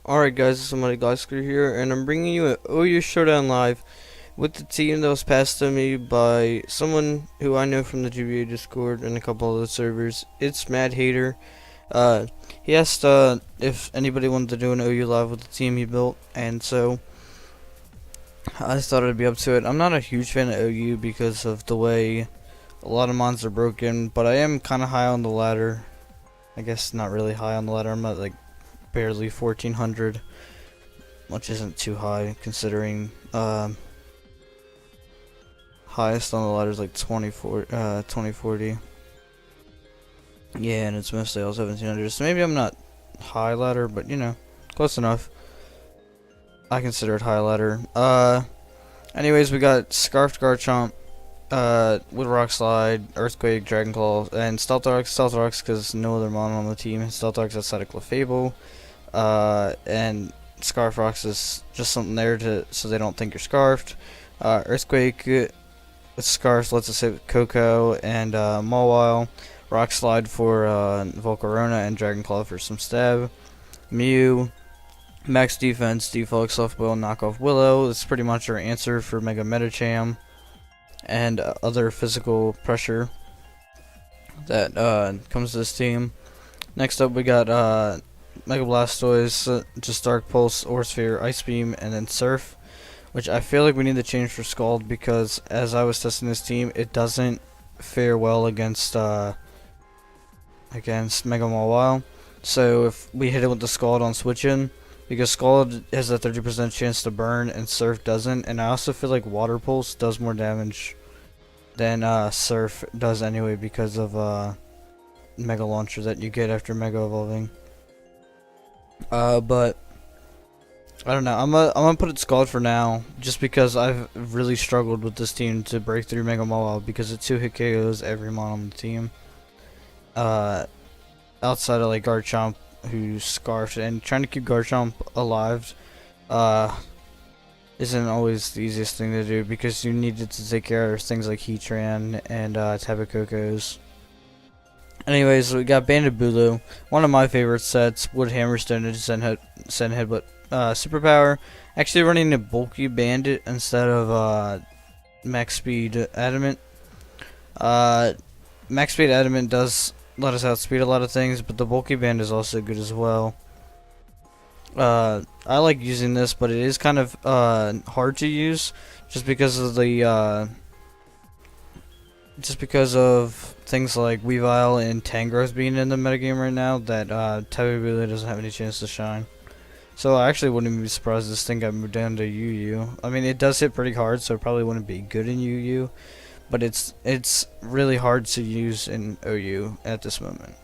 Alright guys, it's somebody GlitchXCity here, and I'm bringing you an OU Showdown live with the team that was passed to me by someone who I know from the GBA Discord and a couple of the servers. It's Mad Hater. He asked if anybody wanted to do an OU live with the team he built, and so I thought I'd be up to it. I'm not a huge fan of OU because of the way a lot of mods are broken, but I am kind of high on the ladder. I guess not really high on the ladder. I'm at like barely 1400, which isn't too high considering highest on the ladder is like 2040. Yeah, and it's mostly all 1700, so maybe I'm not high ladder, but you know, close enough. I consider it high ladder. Anyways, we got Scarfed Garchomp with Rock Slide, Earthquake, Dragon Claw, and Stealth because no other mon on the team has Stealth outside of Clefable. And Scarf Rocks is just something there so they don't think you're scarfed. Earthquake with Scarf lets us hit Coco and Mawile. Rock Slide for Volcarona and Dragon Claw for some stab. Mew, max defense, default soft bow, knockoff Willow. It's pretty much our answer for Mega Metacham and other physical pressure that comes to this team. Next up we got Mega Blastoise, just Dark Pulse, Aura Sphere, Ice Beam, and then Surf, which I feel like we need to change for Scald because as I was testing this team, it doesn't fare well against Mega Mawile. So if we hit it with the Scald on switch in, because Scald has a 30% chance to burn and Surf doesn't, and I also feel like Water Pulse does more damage than Surf does anyway because of Mega Launcher that you get after Mega Evolving. But I don't know. I'm gonna put it Scald for now, just because I've really struggled with this team to break through Mega Mawile because it 2-hit KOs every mon on the team. Outside of like Garchomp, who's scarfed, and trying to keep Garchomp alive isn't always the easiest thing to do because you needed to take care of things like Heatran and Tapu Kokos. Anyways, we got Banded Bulu, one of my favorite sets, Wood Hammerstone and Send Headbutt superpower. Actually running a bulky Bandit instead of Max Speed Adamant. Max Speed Adamant does let us outspeed a lot of things, but the bulky band is also good as well. I like using this, but it is kind of hard to use just because of the things like Weavile and Tangrowth being in the metagame right now, that Tapu really doesn't have any chance to shine. So I actually wouldn't even be surprised if this thing got moved down to UU. I mean, it does hit pretty hard, so it probably wouldn't be good in UU, but it's really hard to use in OU at this moment.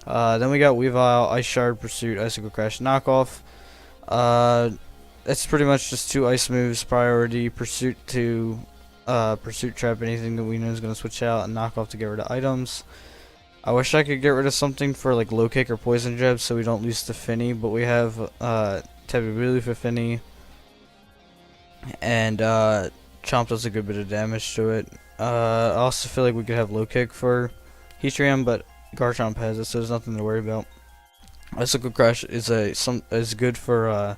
Then we got Weavile, Ice Shard, Pursuit, Icicle Crash, Knockoff. It's pretty much just 2 ice moves, priority, Pursuit to Pursuit Trap anything that we know is going to switch out, and Knockoff to get rid of items. I wish I could get rid of something for like Low Kick or Poison Jab so we don't lose to Finny, but we have Tapu Bulu for Finny, and Chomp does a good bit of damage to it. I also feel like we could have Low Kick for Heatran, but Garchomp has it, so there's nothing to worry about. Icicle Crash is good for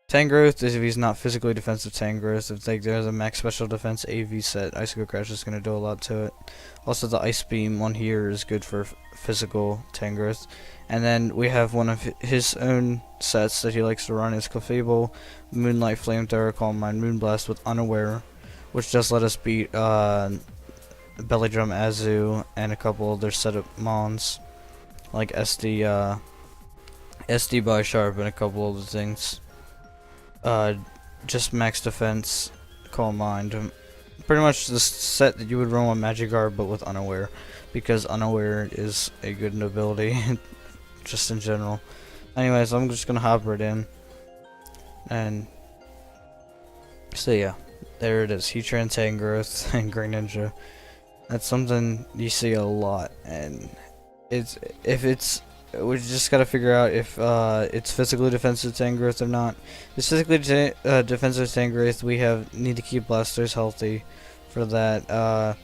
Tangrowth if he's not physically defensive Tangrowth. If there's a max special defense AV set, Icicle Crash is going to do a lot to it. Also, the Ice Beam one here is good for physical Tangrowth. And then we have one of his own sets that he likes to run is Clefable, Moonlight Flamethrower, Calm Mind, Moonblast with Unaware, which does let us beat Belly Drum Azu and a couple of their setup mons like SD by Sharp and a couple other things. Just max defense, Calm Mind. Pretty much the set that you would run with Magikarp but with Unaware, because Unaware is a good ability just in general. Anyways, I'm just gonna hop right in. And so yeah, there it is. Heatran, Tangrowth, and Greninja. That's something you see a lot, and we just gotta figure out if it's physically defensive Tangrowth or not. It's physically defensive Tangrowth. We need to keep Blastoise healthy for that.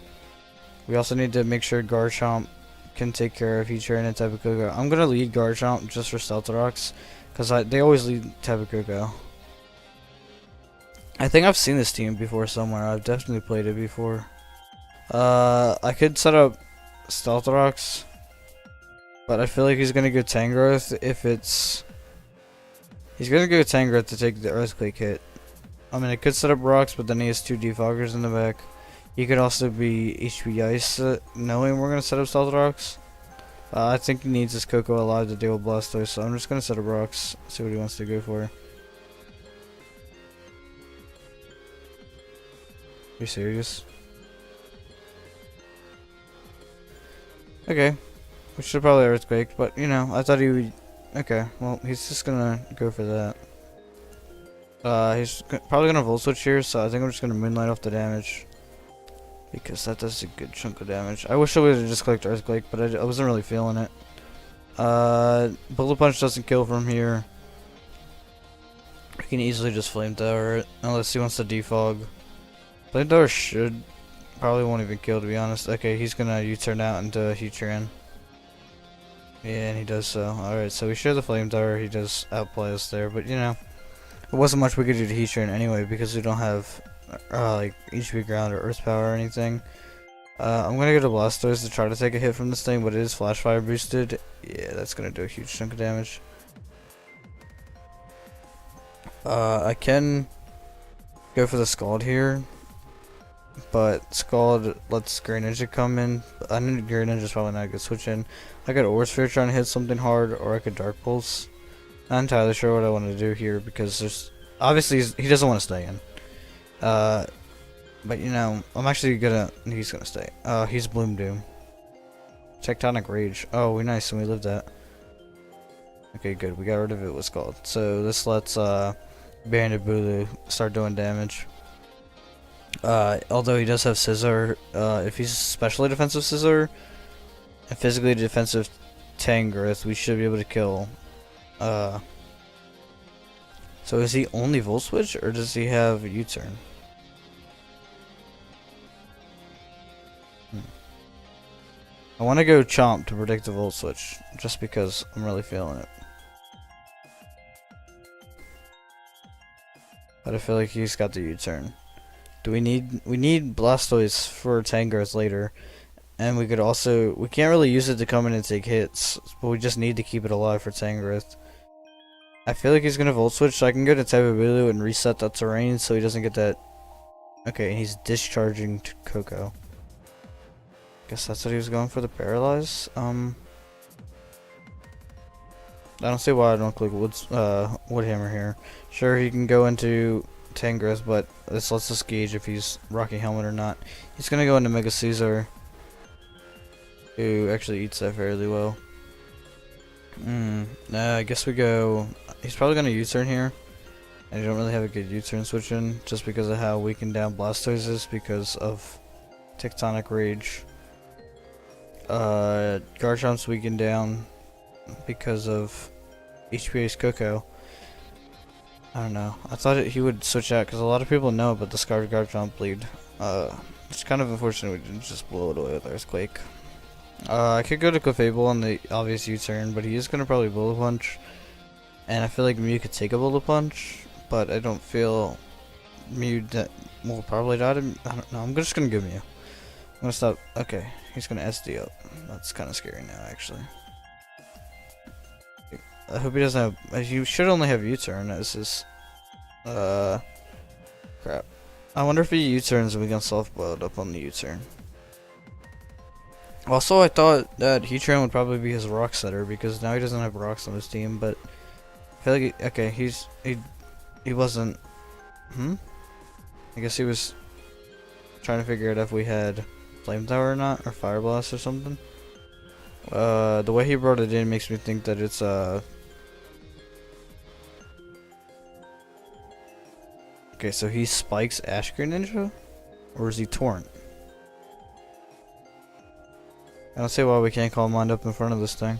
We also need to make sure Garchomp can take care of Heatran and Tapu Koko. I'm gonna lead Garchomp just for Stealth Rocks, Cause they always lead Tapu Koko. I think I've seen this team before somewhere. I've definitely played it before. I could set up Stealth Rocks, but I feel like he's gonna go Tangrowth if it's. He's gonna go Tangrowth to take the Earthquake hit. I mean, I could set up Rocks, but then he has 2 Defoggers in the back. He could also be HP Ice, knowing we're gonna set up Stealth Rocks. I think he needs his Koko alive to deal with Blastoise, so I'm just gonna set up Rocks, see what he wants to go for. Are you serious? Okay, we should probably Earthquake, but you know, I thought he would. Okay, well, he's just gonna go for that. He's probably gonna Volt Switch here, so I think I'm just gonna Moonlight off the damage. Because that does a good chunk of damage. I wish I would have just clicked Earthquake, but I wasn't really feeling it. Bullet Punch doesn't kill from here. I can easily just Flamethrower it, unless he wants to defog. Flamethrower should probably won't even kill, to be honest. Okay, he's gonna U-turn out into Heatran. Yeah, and he does so. Alright, so we share the Flamethrower. He does outplay us there, but you know, it wasn't much we could do to Heatran anyway because we don't have like HP Ground or Earth Power or anything. I'm gonna go to Blastoise to try to take a hit from this thing, but it is Flash Fire boosted. Yeah, that's gonna do a huge chunk of damage. I can go for the Scald here, but Scald lets Greninja come in. I know Greninja's probably not a good switch in. I could Aura Sphere trying to hit something hard, or I could Dark Pulse. Not entirely sure what I want to do here because there's obviously he doesn't want to stay in. But you know, I'm actually he's gonna stay. He's Bloom Doom. Tectonic Rage. Oh, we nice and we lived that. Okay, good. We got rid of it, what's called. So this lets Bandit Bulu start doing damage. Although he does have Scizor, if he's specially defensive Scizor and physically defensive Tangrowth, we should be able to kill. So is he only Volt Switch or does he have a U-turn? I want to go Chomp to predict the Volt Switch, just because I'm really feeling it. But I feel like he's got the U-turn. We need Blastoise for Tangrowth later, and we can't really use it to come in and take hits, but we just need to keep it alive for Tangrowth. I feel like he's gonna Volt Switch, so I can go to Tapu Bulu and reset that terrain so he doesn't get that. Okay, he's discharging to Koko. Guess that's what he was going for, the Paralyze. I don't see why I don't click Woodhammer here. Sure, he can go into Tangrowth, but this lets us gauge if he's Rocky Helmet or not. He's gonna go into Mega Caesar, who actually eats that fairly well. I guess we go. He's probably gonna U-turn here, and you don't really have a good U-turn switch in, just because of how weakened down Blastoise is because of Tectonic Rage. Garchomp's weakened down because of HPA's Koko. I don't know. I thought he would switch out because a lot of people know about the Scarred Garchomp bleed. It's kind of unfortunate we didn't just blow it away with Earthquake. I could go to Clefable on the obvious U-turn, but he is going to probably Bullet Punch. And I feel like Mew could take a Bullet Punch, but I don't feel Mew will probably die to me. I don't know. I'm just going to go Mew. I'm going to stop. Okay, he's going to SD up. That's kind of scary now, actually. I hope he doesn't have. You should only have U-turn as his. Crap. I wonder if he U-turns and we can self-blow it up on the U-turn. Also, I thought that Heatran would probably be his rock setter because now he doesn't have rocks on his team, but I feel like okay, he wasn't. I guess he was trying to figure out if we had Flamethrower or not, or Fire Blast or something. The way he brought it in makes me think that it's okay, so he spikes Ash Greninja? Or is he Torrent? I don't see why we can't call Mind Up in front of this thing.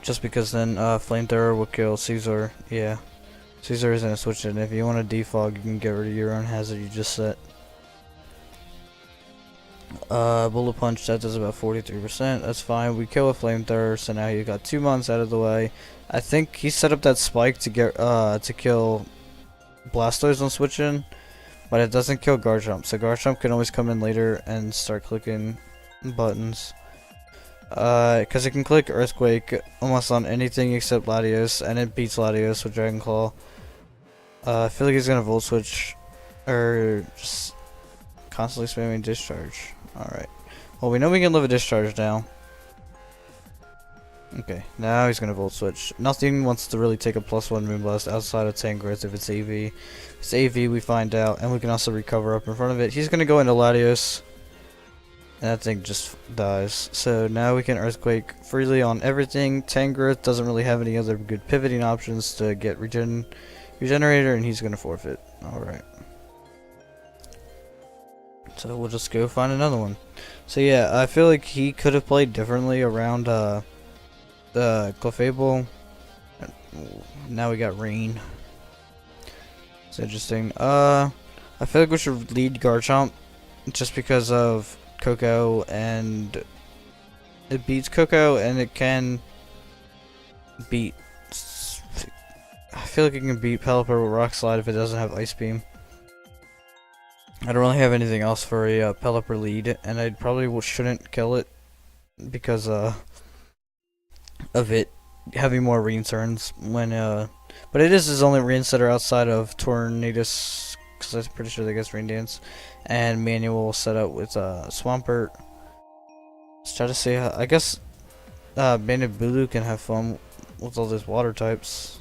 Just because then Flamethrower will kill Caesar. Yeah. Caesar isn't a switch in. If you want to defog, you can get rid of your own hazard you just set. Bullet Punch, that does about 43%. That's fine. We kill a Flamethrower, so now you got 2 months out of the way. I think he set up that spike to get to kill Blastoise on switch in, but it doesn't kill Garchomp. So Garchomp can always come in later and start clicking buttons. Because it can click Earthquake almost on anything except Latios, and it beats Latios with Dragon Claw. I feel like he's gonna Volt Switch, or just constantly spamming Discharge. Alright. Well, we know we can live a Discharge now. Okay, now he's gonna Volt Switch. Nothing wants to really take a +1 Moonblast outside of Tangrowth if it's AV. If it's AV, we find out, and we can also recover up in front of it. He's gonna go into Latios, and that thing just dies. So now we can Earthquake freely on everything. Tangrowth doesn't really have any other good pivoting options to get Regenerator, and he's gonna forfeit. Alright. So we'll just go find another one. So yeah, I feel like he could have played differently around the Clefable. Now we got Rain. It's interesting. I feel like we should lead Garchomp just because of Coco, and it beats Coco, and it can beat. I feel like it can beat Pelipper with Rock Slide if it doesn't have Ice Beam. I don't really have anything else for a Pelipper lead, and I probably shouldn't kill it because of it having more rain turns when but it is his only rain setter outside of Tornadus, because I'm pretty sure they gets Rain Dance, and manual setup with Swampert. Let's try to see how, I guess Bandit Bulu can have fun with all those water types.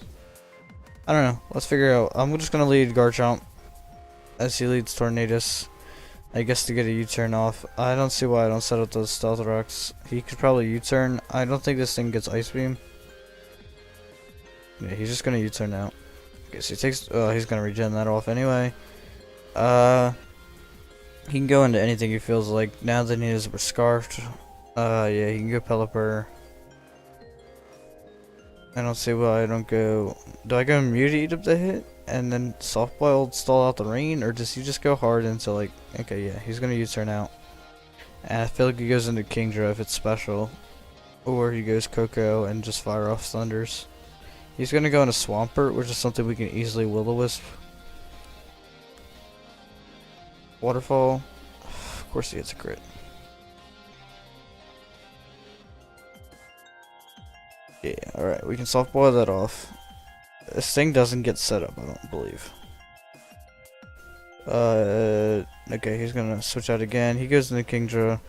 I don't know, let's figure out. I'm just gonna lead Garchomp as he leads Tornadus, I guess, to get a U-turn off. I don't see why I don't set up those Stealth Rocks. He could probably U-turn. I don't think this thing gets Ice Beam. Yeah, he's just gonna U-turn now. Okay, so he takes, he's gonna regen that off anyway. He can go into anything he feels like. Now that he is Scarfed, yeah, he can go Pelipper. I don't see why I don't go. Do I go Mew to eat up the hit and then Soft Boiled stall out the rain, or does he just go hard into, like, okay, yeah, he's gonna U-turn out. And I feel like he goes into Kingdra if it's special, or he goes Coco and just fire off Thunders. He's gonna go into Swampert, which is something we can easily Will-O-Wisp. Waterfall, of course he gets a crit. Yeah, alright, we can soft boil that off. This thing doesn't get set up, I don't believe. Okay, he's gonna switch out again. He goes into Kingdra.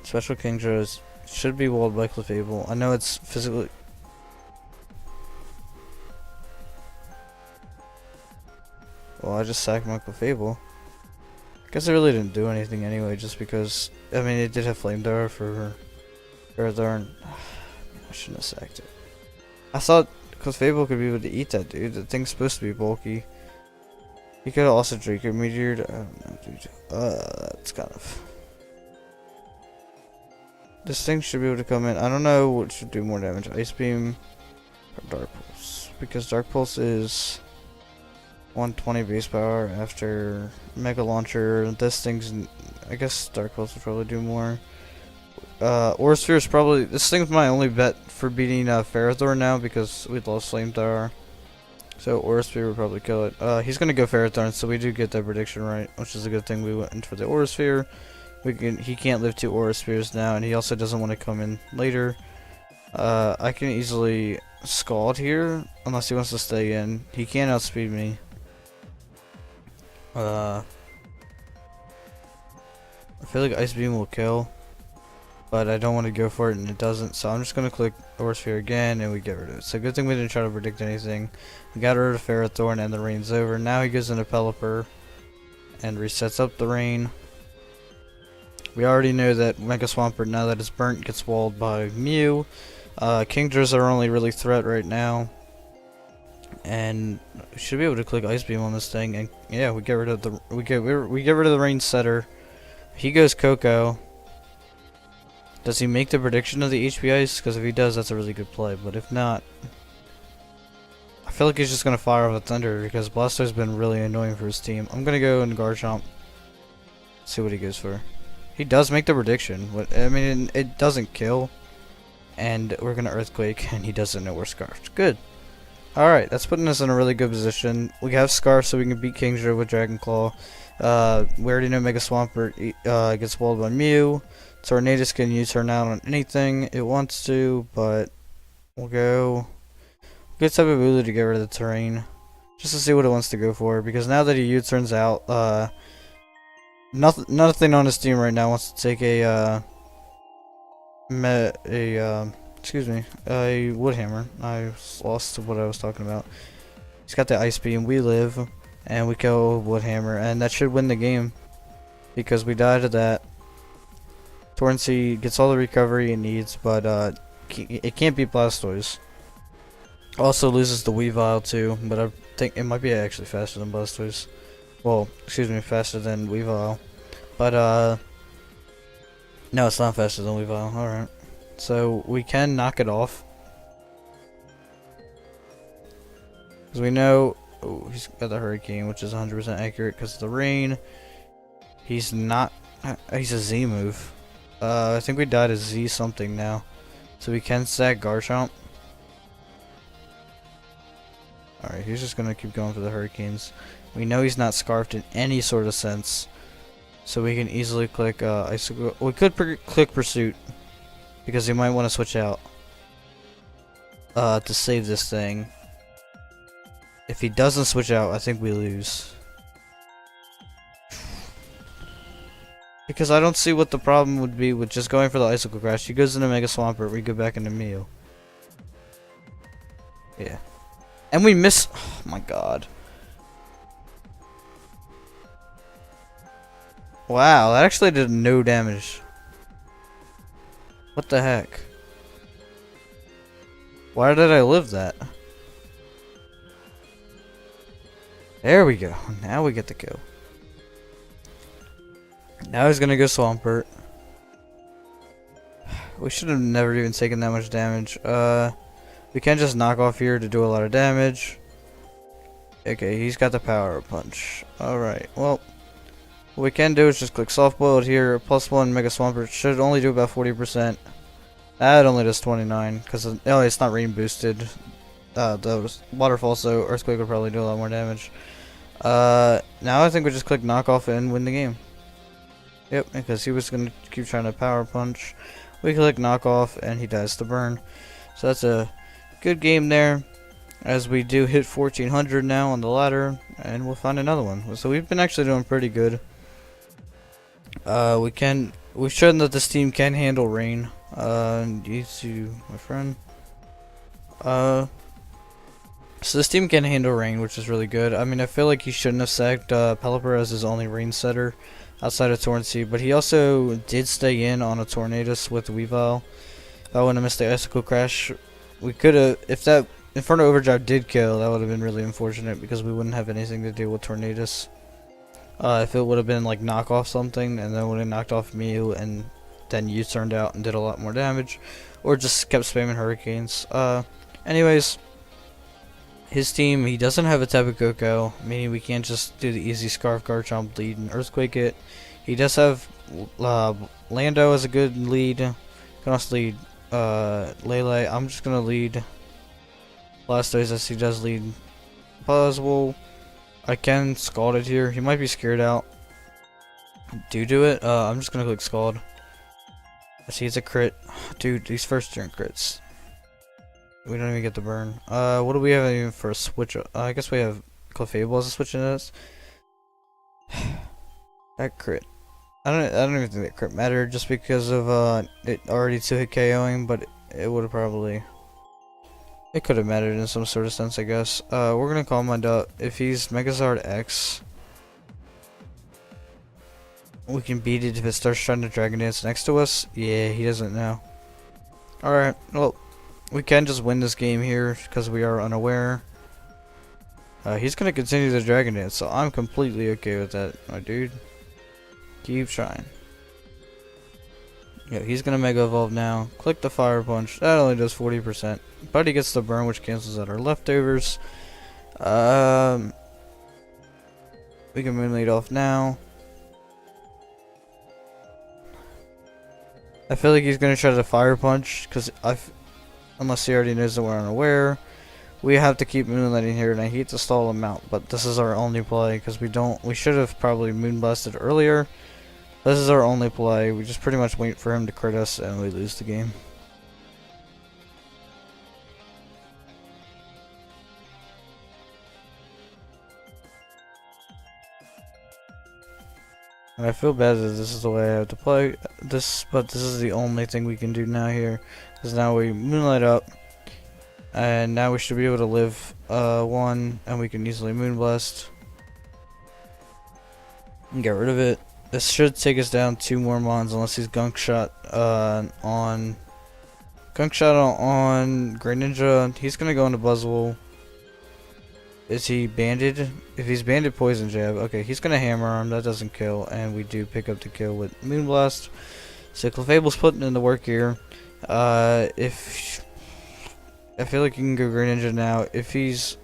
Special Kingdra should be walled by Clefable. I know it's physically. Well, I just sacked my Clefable. I guess I really didn't do anything anyway, just because. I mean, it did have Flamethrower for Ferrothorn. I shouldn't have sacked it. I thought Clefable could be able to eat that, dude. The thing's supposed to be bulky. He could have also Draco Meteored. I don't know, dude. That's kind of. This thing should be able to come in. I don't know what should do more damage, Ice Beam or Dark Pulse, because Dark Pulse is 120 base power after Mega Launcher. This thing's, I guess Dark Pulse will probably do more. Aura Sphere is probably, this thing's my only bet for beating Ferrothorn now, because we lost Flamethrower. So Aura Sphere would probably kill it. He's gonna go Ferrothorn, so we do get that prediction right, which is a good thing. We went in for the Aura Sphere. He can't live 2 Aura Spheres now, and he also doesn't want to come in later. I can easily Scald here, unless he wants to stay in. He can't outspeed me. I feel like Ice Beam will kill, but I don't want to go for it, and it doesn't, so I'm just going to click Aura Sphere again, and we get rid of it. So good thing we didn't try to predict anything. We got rid of Ferrothorn, and the rain's over. Now he goes into Pelipper, and resets up the rain. We already know that Mega Swampert, now that it's burnt, gets walled by Mew. Kingdras are only really threat right now. And we should be able to click Ice Beam on this thing, and yeah, we get rid of the we get rid of the rain setter. He goes Coco. Does he make the prediction of the HP Ice? Because if he does, that's a really good play. But if not, I feel like he's just gonna fire off a Thunder, because Blastoise's been really annoying for his team. I'm gonna go in Garchomp. Let's see what he goes for. He does make the prediction. What I mean, it doesn't kill. And we're gonna Earthquake, and he doesn't know we're Scarfed. Good. Alright, that's putting us in a really good position. We have Scarf, so we can beat King THRU with Dragon Claw. We already know Mega Swampert gets walled by Mew. Tornadus can U-turn out on anything it wants to, but we'll go good type of Ulu to get rid of the terrain. Just to see what it wants to go for, because now that he U-turns out, nothing on his team right now wants to take a wood hammer. I lost what I was talking about. He's got the ice beam. We live, and we kill wood hammer, and that should win the game because we died to that. Torrency gets all the recovery it needs, but it can't beat Blastoise. Also loses the Weavile too, but I think it might be actually faster than Blastoise. Well, excuse me, faster than Weavile. But no, it's not faster than Weavile. Alright. So we can knock it off. Because we know he's got the Hurricane, which is 100% accurate because of the rain. He's not. He's a Z move. I think we died a Z something now. So we can stack Garchomp. Alright, he's just going to keep going for the Hurricanes. We know he's not Scarfed in any sort of sense. So we can easily click Icicle. We could click Pursuit. Because he might want to switch out. To save this thing. If he doesn't switch out, I think we lose. Because I don't see what the problem would be with just going for the Icicle Crash. He goes into Mega Swampert, we go back into Mew. Yeah. And we miss. Oh my god. Wow, that actually did no damage. What the heck? Why did I live that? There we go. Now we get the kill. Now he's gonna go Swampert. We should have never even taken that much damage. We can just knock off here to do a lot of damage. Okay, he's got the Power Punch. Alright, well, what we can do is just click Soft Boiled here. +1 Mega Swampert should only do about 40%. That only does 29 because it's not rain boosted. The Waterfall, so Earthquake would probably do a lot more damage. Now I think we just click Knock Off and win the game. Yep, because he was going to keep trying to Power Punch. We click Knock Off and he dies to burn. So that's a good game there. As we do hit 1400 now on the ladder, and we'll find another one. So we've been actually doing pretty good. We've shown that this team can handle rain. You, my friend. So this team can handle rain, which is really good. I mean, I feel like he shouldn't have sacked Pelipper as his only rain setter outside of Torrency, but he also did stay in on a Tornadus with Weavile. If I wouldn't have missed the Icicle Crash, we could have, if that Inferno Overdrive did kill, that would have been really unfortunate because we wouldn't have anything to do with Tornadus. If it would have been like knock off something and then would have knocked off Mew and then you turned out and did a lot more damage, or just kept spamming Hurricanes. Anyways, his team, he doesn't have a Tapu Koko, meaning we can't just do the easy Scarf, Garchomp lead and Earthquake it. He does have Lando as a good lead. Can also lead Lele. I'm just gonna lead Blastoise as he does lead Buzzwole. I can Scald it here. He might be scared out. Do it. I'm just gonna click Scald. I see it's a crit. Dude, these first turn crits. We don't even get the burn. What do we have even for a switch? I guess we have Clefable as a switch in this. That crit. I don't even think that crit mattered just because of it already 2-hit KOing, but it would have probably. It could have mattered in some sort of sense, I guess. We're gonna call Mind Up. If he's Megazord X, we can beat it if it starts trying to Dragon Dance next to us. Yeah, he doesn't know. Alright, well, we can just win this game here because we are unaware. He's gonna continue the Dragon Dance, so I'm completely okay with that, my dude. Keep trying. Yeah, he's gonna Mega Evolve now. Click the Fire Punch. That only does 40%. But he gets the burn, which cancels out our leftovers. We can Moon Lead off now. I feel like he's gonna try to fire punch, because unless he already knows that we're unaware. We have to keep moonlighting here, and I hate to stall him out, but this is our only play, because we should have probably moonblasted earlier. This is our only play. We just pretty much wait for him to crit us, and we lose the game. And I feel bad that this is the way I have to play this, but this is the only thing we can do now here. Because now we moonlight up, and now we should be able to live one, and we can easily moonblast. And get rid of it. This should take us down 2 more mons, unless he's gunk shot on Great Ninja. He's gonna go into Buzzwole. Is he banded? If he's banded, poison jab. Okay, he's gonna hammer him. That doesn't kill, and we do pick up the kill with Moonblast. So Clefable's putting in the work here. If I feel like you can go Great Ninja now. If he's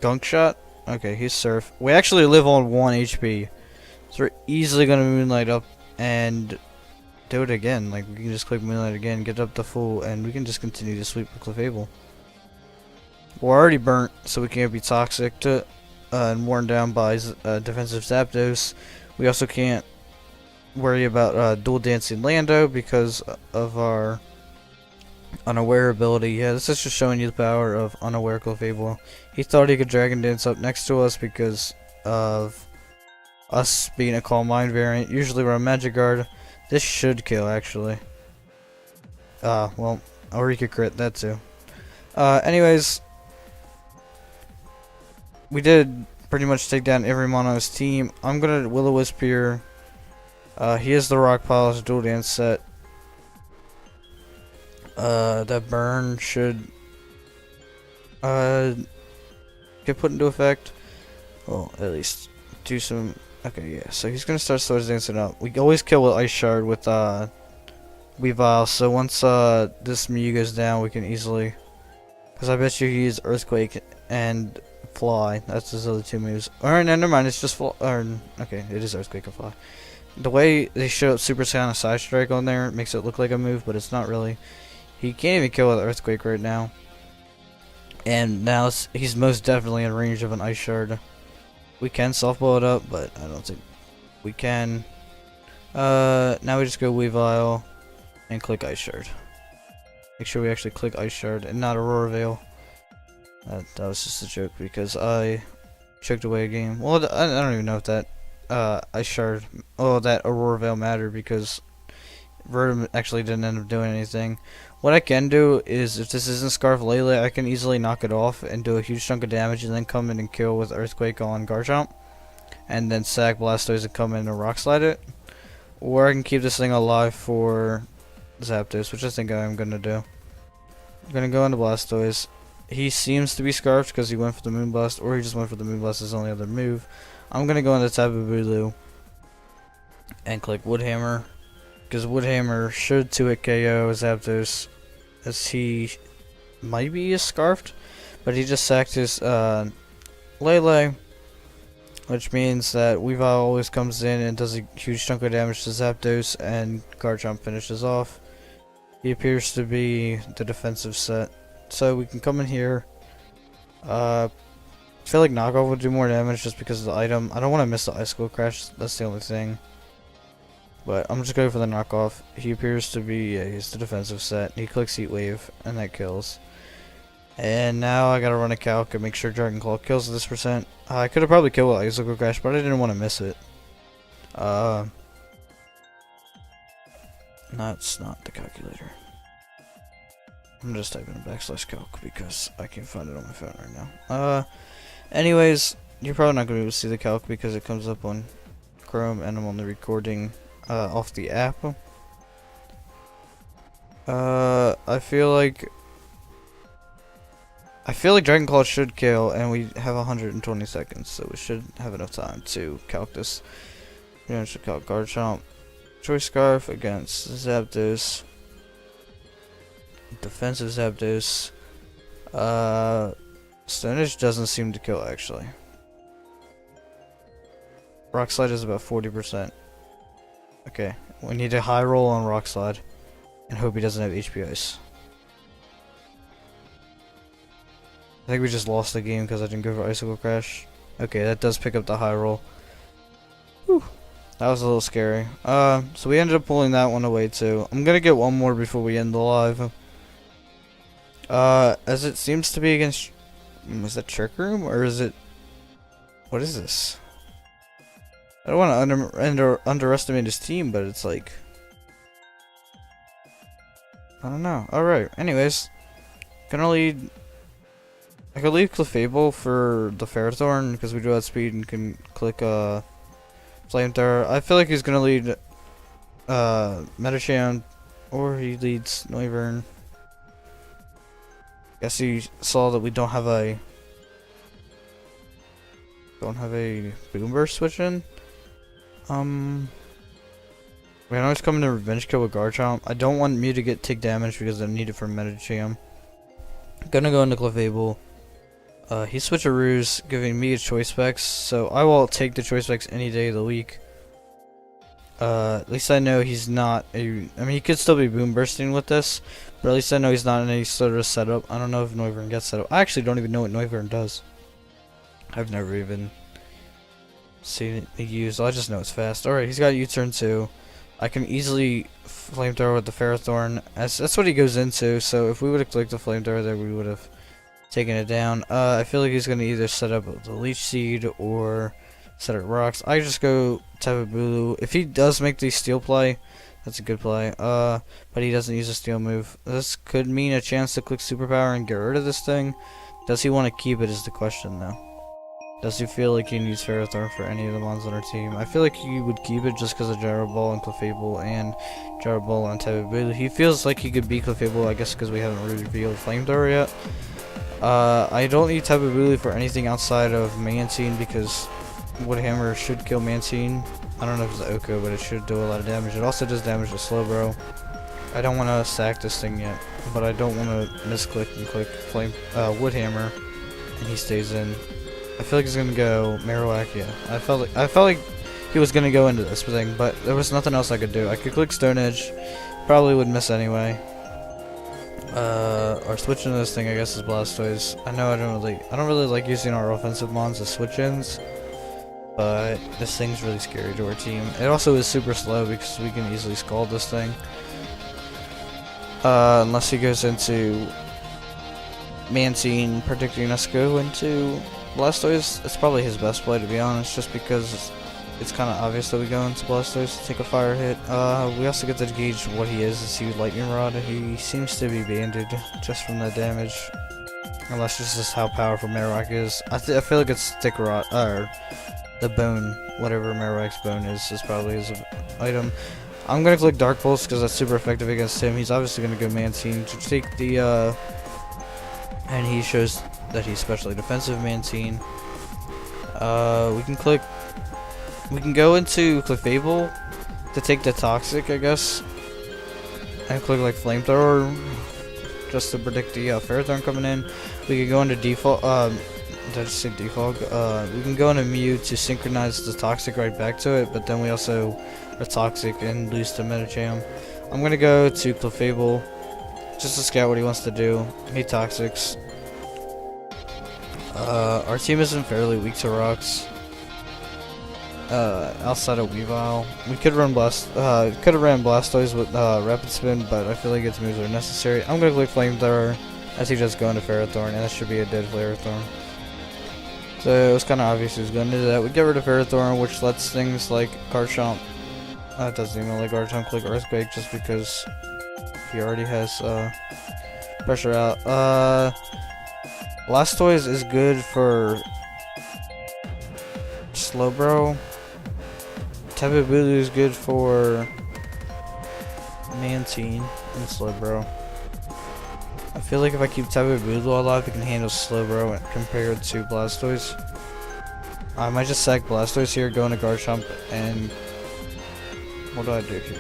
gunk shot, okay, he's surf. We actually live on 1 HP, so we're easily gonna moonlight up and do it again. Like, we can just click moonlight again, get up to full, and we can just continue to sweep with Clefable. We're already burnt, so we can't be toxic to and worn down by defensive Zapdos. We also can't worry about dual dancing Lando because of our unaware ability. Yeah, this is just showing you the power of unaware Clefable. He thought he could Dragon Dance up next to us because of us being a Calm Mind variant. Usually we're a Magic Guard. This should kill, actually. Well, or he could crit that too. Anyways, we did pretty much take down every mon on his team. I'm gonna Will-O-Wisp here. He has the Rock Polish dual dance set. That burn should get put into effect. Well, at least do some. Okay, yeah. So he's gonna start Swords Dancing up. We always kill with Ice Shard with Weavile. So once this Mew goes down, we can easily. Because I bet you he uses Earthquake and Fly. That's his other 2 moves. Or no, never mind. It's just Fly. Or okay, it is Earthquake and Fly. The way they show up Super Saiyan Side Strike on there makes it look like a move, but it's not really. He can't even kill with Earthquake right now. And now he's most definitely in range of an Ice Shard. We can softball it up, but I don't think we can. Now we just go Weavile and click Ice Shard. Make sure we actually click Ice Shard and not Aurora Veil. That was just a joke because I choked away a game. Well, I don't even know if that Ice Shard, that Aurora Veil mattered because Verdum actually didn't end up doing anything. What I can do is, if this isn't Scarf Lele, I can easily knock it off and do a huge chunk of damage and then come in and kill with Earthquake on Garchomp. And then sack Blastoise and come in and Rock Slide it. Or I can keep this thing alive for Zapdos, which I think I'm going to do. I'm going to go into Blastoise. He seems to be Scarfed because he went for the Moonblast, or he just went for the Moonblast as his only other move. I'm going to go into Tapu Bulu and click Woodhammer. Because Woodhammer should 2-hit KO Zapdos, as he might be Scarfed, but he just sacked his Lele, which means that Weavile always comes in and does a huge chunk of damage to Zapdos, and Garchomp finishes off. He appears to be the defensive set, so we can come in here. I feel like Knockoff would do more damage just because of the item. I don't want to miss the Icicle Crash, that's the only thing. But I'm just going for the knockoff. He appears to be, he's the defensive set. He clicks Heat Wave, and that kills. And now I gotta run a calc and make sure Dragon Claw kills this percent. I could have probably killed with Icicle Crash, but I didn't want to miss it. That's not the calculator. I'm just typing a /calc because I can't find it on my phone right now. Anyways, you're probably not going to be able to see the calc because it comes up on Chrome and I'm only recording off the app. I feel like Dragon Claw should kill, and we have 120 seconds, so we should have enough time to calc this. We're going to calc Garchomp, Choice Scarf against Zapdos, defensive Zapdos. Stone Edge doesn't seem to kill actually. Rock Slide is about 40%. Okay, We need a high roll on Rock Slide. And hope he doesn't have HP Ice. I think we just lost the game because I didn't go for Icicle Crash. Okay, that does pick up the high roll. Whew. That was a little scary. So we ended up pulling that one away too. I'm gonna get one more before we end the live. As it seems to be against... is that Trick Room? Or is it... what is this? I don't want to underestimate his team, but it's like... I don't know. Alright, anyways. Gonna lead... I could leave Clefable for the Ferrothorn because we do have speed and can click Flamethrower. I feel like he's gonna lead Metacham, or he leads Noivern. Guess he saw that we don't have a Boom Burst switch in. We can always come into Revenge Kill with Garchomp. I don't want Mew to take damage because I need it for Metacham. Gonna go into Clefable. He switcheroos, giving me a Choice Specs, so I will take the Choice Specs any day of the week. At least I know he's not I mean, he could still be Boom Bursting with this, but at least I know he's not in any sort of setup. I don't know if Noivern gets set up. I actually don't even know what Noivern does. I've never even seen it be used. I just know it's fast. Alright, he's got U-turn 2. I can easily Flamethrower with the Ferrothorn. That's what he goes into, so if we would have clicked the Flamethrower there, we would have taken it down. I feel like he's going to either set up the Leech Seed or set up Rocks. I just go Tapu Bulu. If he does make the Steel play, that's a good play. But he doesn't use a Steel move. This could mean a chance to click Superpower and get rid of this thing. Does he want to keep it is the question though. Does he feel like he needs Ferrothorn for any of the mons on our team? I feel like he would keep it just because of Gyro Ball and Clefable and Gyro Ball on Tapu Bulu. He feels like he could beat Clefable, I guess because we haven't really revealed Flamethrower yet. I don't need Tapu Bulu for anything outside of Mantine because Wood Hammer should kill Mantine. I don't know if it's the Oko, but it should do a lot of damage. It also does damage to Slowbro. I don't want to sack this thing yet, but I don't want to misclick and click Wood Hammer, and he stays in. I feel like he's gonna go Marowak. Yeah, I felt like he was gonna go into this thing, but there was nothing else I could do. I could click Stone Edge, probably would miss anyway. Or switch into this thing, I guess, is Blastoise. I know I don't really like using our offensive mons as switch-ins, but this thing's really scary to our team. It also is super slow because we can easily scald this thing. Unless he goes into Mantine, predicting us go into Blastoise. It's probably his best play, to be honest, just because it's kind of obvious that we go into Blastoise to take a fire hit. We also get to gauge what he is he Lightning Rod. He seems to be banded just from that damage. Unless this is how powerful Marowak is. I feel like it's Stick Rod, or the bone, whatever Marowak's bone is probably his item. I'm gonna click Dark Pulse because that's super effective against him. He's obviously gonna go Mantine to take the, and he shows that he's specially defensive Mantine. We can go into Clefable to take the Toxic, I guess, and click like Flamethrower just to predict the Ferrothorn coming in. We could go into Defog. Did I just say Defog? We can go into Mew to synchronize the Toxic right back to it, but then we also are Toxic and lose to Metacham. I'm gonna go to Clefable just to scout what he wants to do. He Toxics. Our team isn't fairly weak to rocks. Outside of Weavile, we could run could have ran Blastoise with Rapid Spin, but I feel like its moves are necessary. I'm gonna click Flamethrower as he just go into Ferrothorn, and that should be a dead Ferrothorn. So it was kind of obvious he was going to do that. We get rid of Ferrothorn, which lets things like Garchomp. It doesn't even let Garchomp click Earthquake just because he already has pressure out. Blastoise is good for Slowbro. Tapu Bulu is good for Mantine and Slowbro. I feel like if I keep Tapu Bulu alive, it can handle Slowbro compared to Blastoise. I might just sack Blastoise here, go into Garchomp, and what do I do here?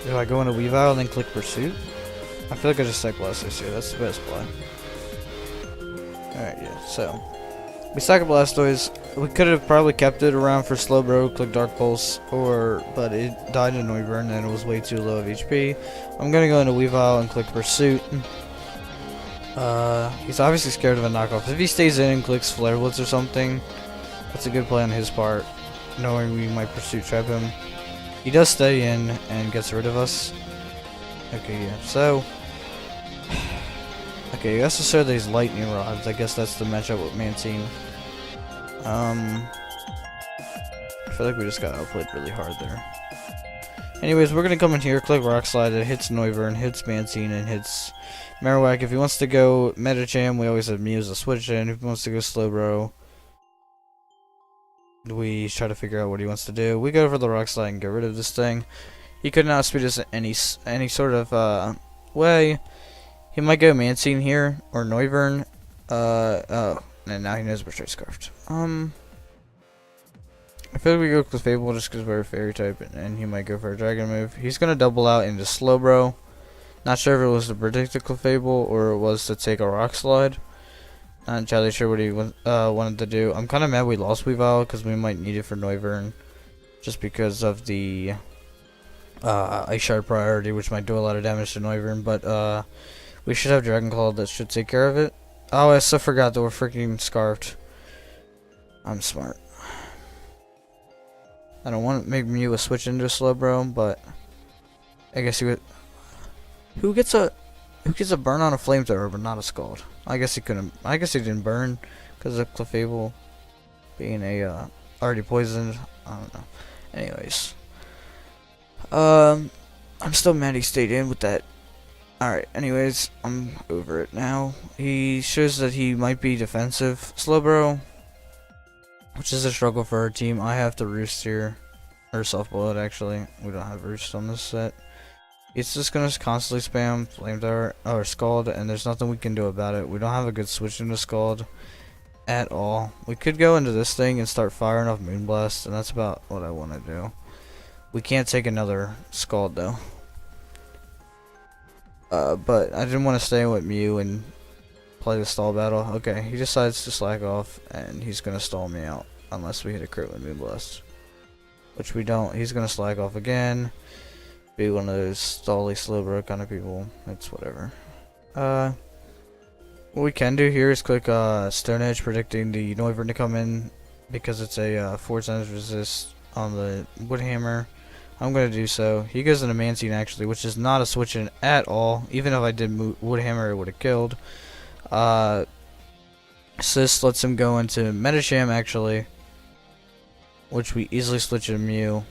Do I go into Weavile and then click Pursuit? I feel like I just sack Blastoise here. That's the best play. Alright, yeah, so We sack a Blastoise. We could have probably kept it around for Slowbro, click Dark Pulse, but it died in Noivern and it was way too low of HP. I'm gonna go into Weavile and click Pursuit. He's obviously scared of a knockoff. If he stays in and clicks Flare Blitz or something, that's a good play on his part, knowing we might Pursuit trap him. He does stay in and gets rid of us. Okay, yeah, so... Okay, he also showed these Lightning Rods. I guess that's the matchup with Mantine. I feel like we just got outplayed really hard there. Anyways, we're gonna come in here, click Rock Slide. It hits Noivern, hits Mantine, and hits Marowak. If he wants to go Medicham, we always have Mew as a switch in. If he wants to go Slowbro, we try to figure out what he wants to do. We go for the Rock Slide and get rid of this thing. He could not outspeed us in any sort of way. He might go Mantine here, or Noivern. Oh, and now he knows we're straight Scarfed. I feel like we go Clefable just because we're a Fairy type, and he might go for a Dragon move. He's gonna double out into Slowbro. Not sure if it was to predict a Clefable, or it was to take a Rock Slide. Not entirely sure what he wanted to do. I'm kind of mad we lost Weavile, because we might need it for Noivern. Just because of the Ice Shard priority, which might do a lot of damage to Noivern, but we should have Dragon Claw that should take care of it. Oh, I still forgot that we're freaking Scarfed. I'm smart. I don't want to make Mew a switch into a Slowbro, but I guess he would. Who gets a burn on a Flamethrower but not a Scald? I guess he couldn't. I guess he didn't burn because of Clefable being a already poisoned. I don't know. Anyways, I'm still mad he stayed in with that. Alright, anyways, I'm over it now. He shows that he might be defensive Slowbro, which is a struggle for our team. I have to Roost here. Or Soft-Boiled, actually. We don't have Roost on this set. It's just gonna constantly spam Flamethrower or Scald, and there's nothing we can do about it. We don't have a good switch into Scald at all. We could go into this thing and start firing off Moonblast, and that's about what I want to do. We can't take another Scald, though. But I didn't want to stay with Mew and play the stall battle. Okay, he decides to slack off, and he's going to stall me out unless we hit a crit with Moonblast. Which we don't. He's going to slack off again. Be one of those stally Slowbro kind of people. It's whatever. What we can do here is click Stone Edge, predicting the Noivern to come in because it's a 4 times resist on the Wood Hammer. I'm going to do so. He goes into Mantine, actually, which is not a switch in at all. Even if I did Wood Hammer, it would have killed. Assist lets him go into Medicham, actually, which we easily switch to Mew.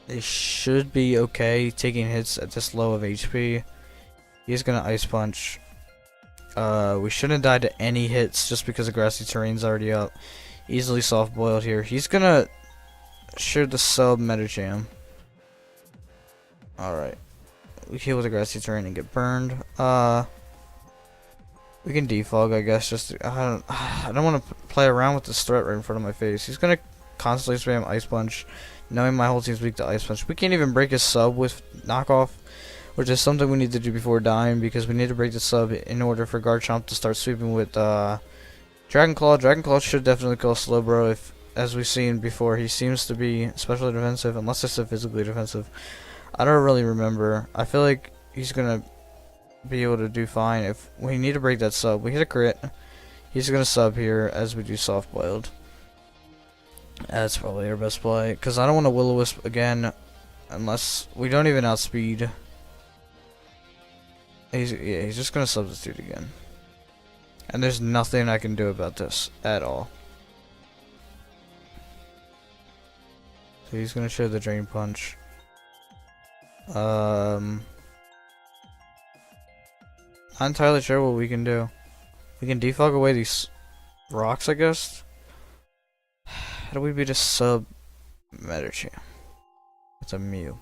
It should be okay taking hits at this low of HP. He's going to Ice Punch. We shouldn't die to any hits just because the Grassy Terrain's already up. Easily Soft-Boiled here. He's going to sure the sub Medicham. Alright. We heal with the Grassy Terrain and get burned. We can defog, I guess. Just I don't want to play around with this threat right in front of my face. He's gonna constantly spam Ice Punch, knowing my whole team's weak to Ice Punch. We can't even break his sub with knockoff, which is something we need to do before dying, because we need to break the sub in order for Garchomp to start sweeping with Dragon Claw. Dragon Claw should definitely kill Slowbro if, as we've seen before, he seems to be especially defensive, unless it's physically defensive. I don't really remember. I feel like he's gonna be able to do fine if we need to break that sub. We hit a crit. He's gonna sub here as we do Soft Boiled. That's probably our best play, because I don't want to Will-O-Wisp again unless we don't even outspeed. He's just gonna substitute again, and there's nothing I can do about this at all. So he's gonna show the Drain Punch. Not entirely sure what we can do. We can defog away these rocks, I guess. How do we beat a sub Medicham? It's a Mew.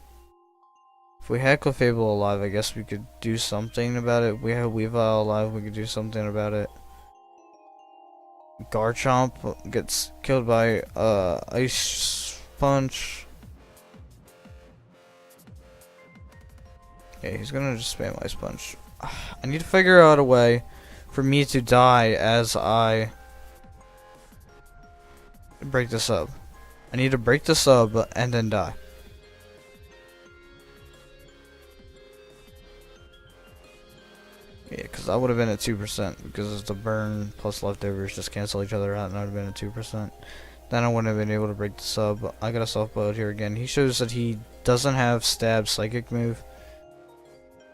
If we had Clefable alive, I guess we could do something about it. If we had Weavile alive, we could do something about it. Garchomp gets killed by Ice Punch. Yeah, he's gonna just spam Ice Punch. I need to figure out a way for me to die as I break the sub. I need to break the sub and then die. Yeah, because I would have been at 2% because the burn plus leftovers just cancel each other out, and I would have been at 2%. Then I wouldn't have been able to break the sub. I got a soft boiled here again. He shows that he doesn't have stab psychic move.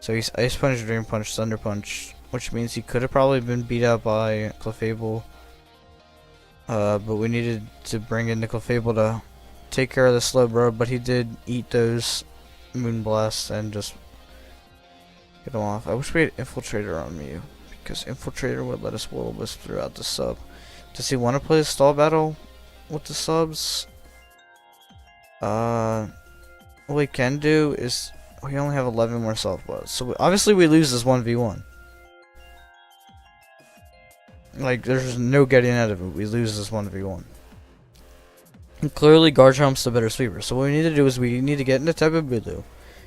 So he's Ice Punch, Dream Punch, Thunder Punch, which means he could have probably been beat out by Clefable. But we needed to bring in the Clefable to take care of the Slowbro, but he did eat those Moon Blasts and just get him off. I wish we had Infiltrator on Mew, because Infiltrator would let us Will-O-Wisp throughout the sub. Does he want to play the stall battle with the subs? What we can do is we only have 11 more softballs, so obviously we lose this 1v1. Like, there's no getting out of it. We lose this 1v1. And clearly Garchomp's the better sweeper, so what we need to do is we need to get into Tapu Bulu,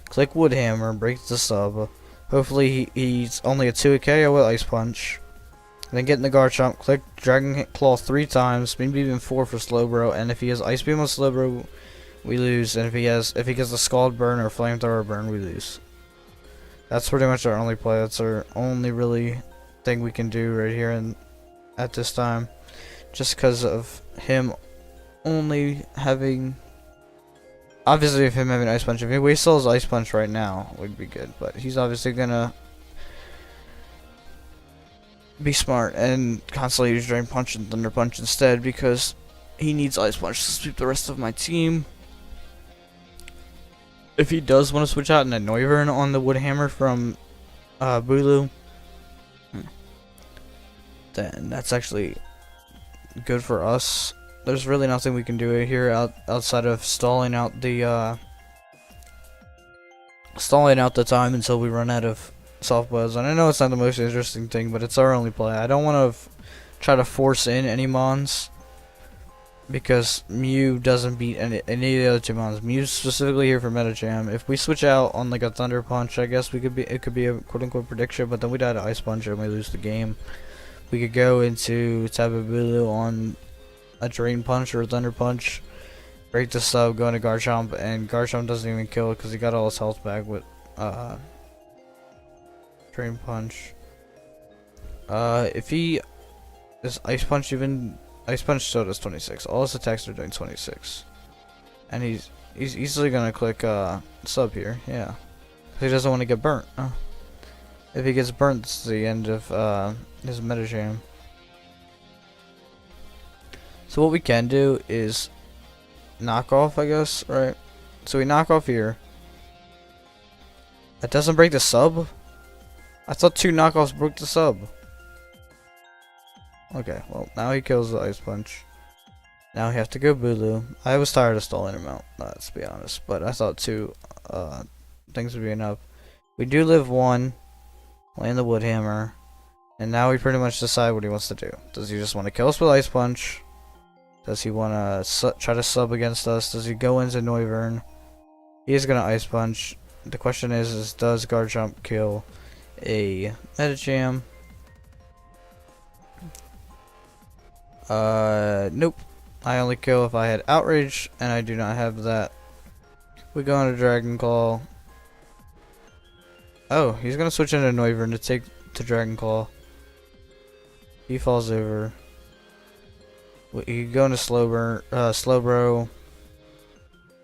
click Woodhammer, break the sub. Hopefully he's only a 2k with Ice Punch. Then get in the Garchomp, click Dragon Claw 3 times, maybe even 4 for Slowbro, and if he has Ice Beam on Slowbro, we lose, and if he gets a Scald Burn or Flamethrower Burn, we lose. That's pretty much our only play. That's our only really thing we can do right here and at this time, just because of him only having, obviously if him having Ice Punch, if he wastes his Ice Punch right now, would be good, but he's obviously gonna be smart and constantly use Drain Punch and Thunder Punch instead, because he needs Ice Punch to sweep the rest of my team. If he does want to switch out into Noivern on the Woodhammer from Bulu, then that's actually good for us. There's really nothing we can do here outside of stalling out the time until we run out of softballs. And I know it's not the most interesting thing, but it's our only play. I don't want to try to force in any Mons, because Mew doesn't beat any of the other 2 Mons. Mew's specifically here for Meta Jam. If we switch out on like a Thunder Punch, I guess it could be a quote unquote prediction, but then we die to Ice Punch and we lose the game. We could go into Tapu Bulu on a Drain Punch or a Thunder Punch, break the sub, go into Garchomp, and Garchomp doesn't even kill it because he got all his health back with Drain Punch. If he is Ice Punch, even Ice Punch still does 26. All his attacks are doing 26, and he's easily gonna click sub here. Yeah, he doesn't want to get burnt. If he gets burnt, it's the end of his Meta Jam. So what we can do is knock off, I guess, right? So we knock off here. That doesn't break the sub? I thought 2 knockoffs broke the sub. Okay, well, now he kills the Ice Punch. Now we have to go Bulu. I was tired of stalling him out, let's be honest, but I thought 2 things would be enough. We do live 1, land the Woodhammer, and now we pretty much decide what he wants to do. Does he just want to kill us with Ice Punch? Does he want to try to sub against us? Does he go into Noivern? He is going to Ice Punch. The question is does Garchomp kill a Meta Jam? Nope. I only kill if I had Outrage, and I do not have that. We go into Dragon Claw. Oh, he's going to switch into Noivern to take to Dragon Claw. He falls over. You go into Slowbro.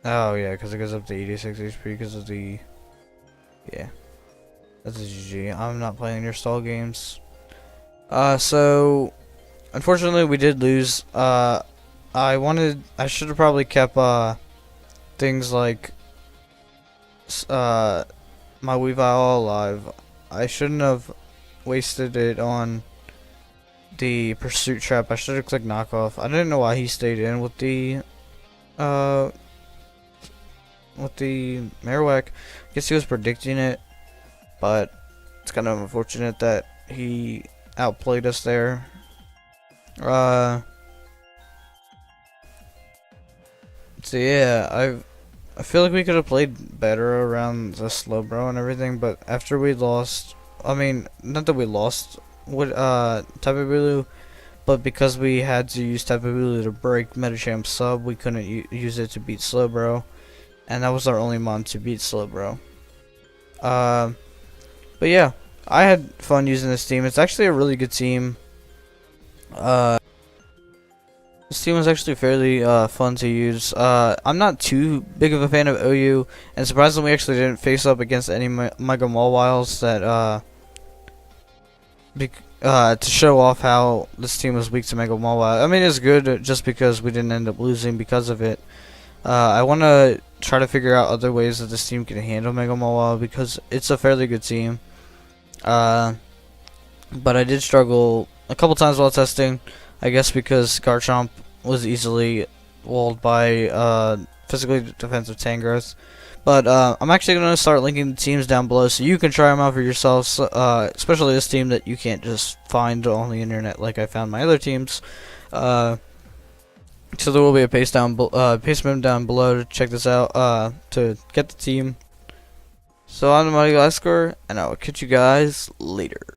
Oh yeah, because it goes up to 86 HP because of the... Yeah. That's a GG. I'm not playing your stall games. So... Unfortunately, we did lose. I should have probably kept, things like... my Weavile alive. I shouldn't have wasted it on the Pursuit Trap. I should have clicked Knockoff. I didn't know why he stayed in with the Marowak. I guess he was predicting it, but it's kind of unfortunate that he outplayed us there. So yeah, I feel like we could have played better around the Slowbro and everything, but after we lost, I mean, not that we lost with Tapu Bulu, but because we had to use type ability to break Metachamp sub, we couldn't use it to beat Slowbro, and that was our only mod to beat Slowbro. But yeah, I had fun using this team. It's actually a really good team. This team was actually fairly fun to use. I'm not too big of a fan of OU, and surprisingly, we actually didn't face up against any Mega Mawwiles that to show off how this team was weak to Mega Mawwile. I mean, it's good just because we didn't end up losing because of it. I want to try to figure out other ways that this team can handle Mega Mawwile because it's a fairly good team. But I did struggle a couple times while testing. I guess because Garchomp was easily walled by physically defensive Tangrowth. But I'm actually going to start linking the teams down below so you can try them out for yourselves, especially this team that you can't just find on the internet like I found my other teams. So there will be a paste meme down below to check this out, to get the team. So I'm the Mighty Glasgow, and I will catch you guys later.